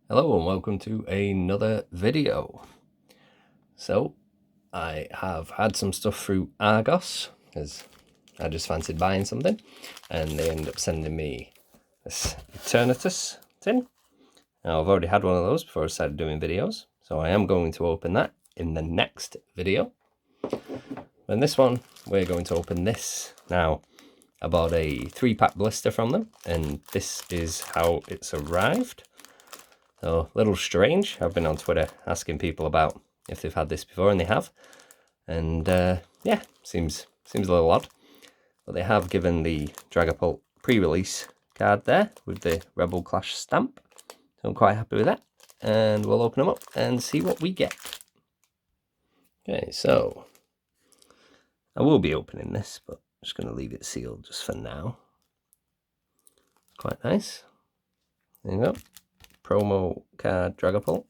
Hello and welcome to another video. So I have had some stuff through Argos because I just fancied buying something, and they ended up sending me this Eternatus tin. Now I've already had one of those before I started doing videos, so I am going to open that in the next video. And this one, we're going to open this. Now I bought a 3-pack blister from them, and this is how it's arrived. So a little strange. I've been on Twitter asking people about if they've had this before, and they have. And yeah, seems a little odd. But they have given the Dragapult pre-release card there with the Rebel Clash stamp. So I'm quite happy with that. And we'll open them up and see what we get. Okay, so I will be opening this, but I'm just going to leave it sealed just for now. Quite nice. There you go. Promo card Dragapult.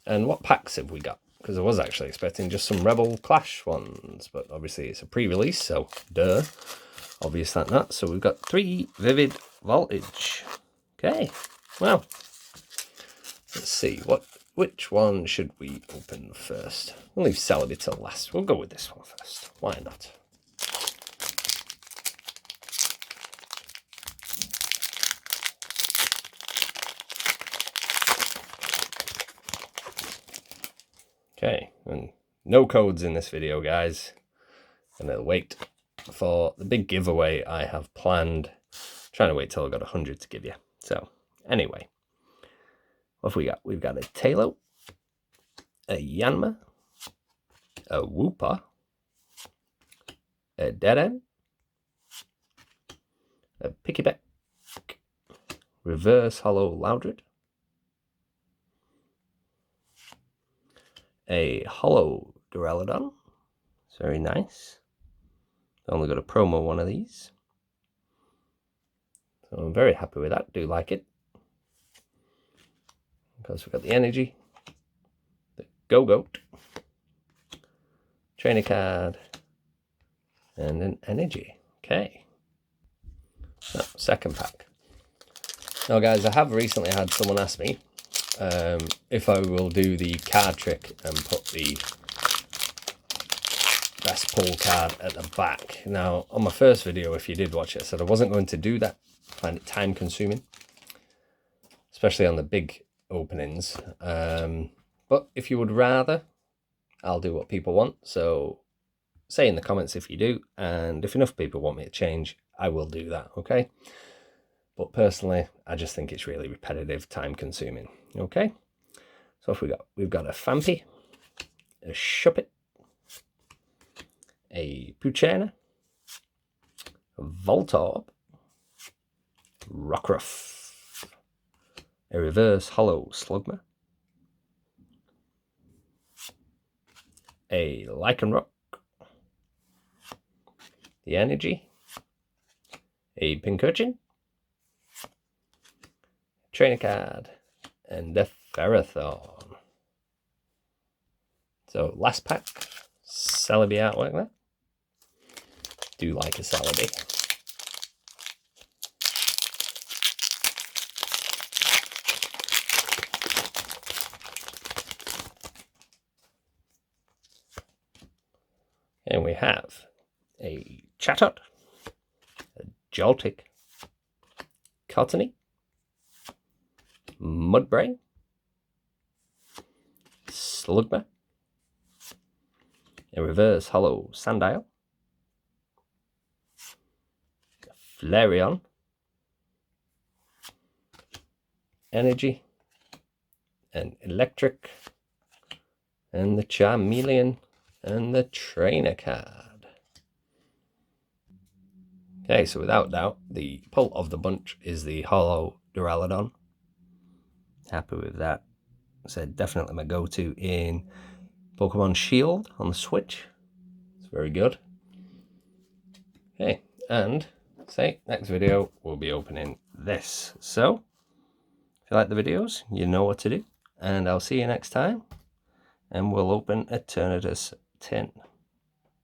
And what packs have we got? Because I was actually expecting just some Rebel Clash ones, but obviously it's a pre-release, so duh. Obvious that not. So we've got 3 Vivid Voltage. Okay, well, let's see. Which one should we open first? We'll leave Celebi till last. We'll go with this one first. Why not? Okay, and no codes in this video, guys. I'm going to wait for the big giveaway I have planned. I'm trying to wait till I've got 100 to give you. So, anyway, what have we got? We've got a Taillow, a Yanma, a Wooper, a Deadend, a Pikipek, Reverse Hollow Loudred, a Hollow Duraludon. It's very nice. I only got a promo one of these. So I'm very happy with that. Do like it. Because we've got the Energy, the Go-Goat, Trainer card, and an Energy. Okay. So, second pack. Now, guys, I have recently had someone ask me if I will do the card trick and put the best pull card at the back. Now, on my first video, if you did watch it, I said I wasn't going to do that. I find it time consuming, especially on the big openings. But if you would rather, I'll do what people want. So say in the comments if you do, and if enough people want me to change, I will do that, okay? But personally, I just think it's really repetitive, time consuming, okay? So if we've got a Phanpy, a Shuppet, a Poochyena, a Voltorb, Rockruff, a Reverse Hollow Slugma, a Lycanroc, the Energy, a Pincurchin, Trainer card, and a Ferrothorn. So last pack, Celebi artwork there. Do like a Celebi. And we have a Chatot, a Joltik, Cottony, Mudbray, Slugma, a Reverse Hollow Sandile, Flareon, Energy, and Electric, and the Charmeleon, and the Trainer card. Okay, so without doubt, the pull of the bunch is the Hollow Duraludon. Happy with that. I said definitely my go-to in Pokemon Shield on the Switch. It's very good. Okay, and say next video we'll be opening this. So if you like the videos, you know what to do, and I'll see you next time, and we'll open Eternatus tin.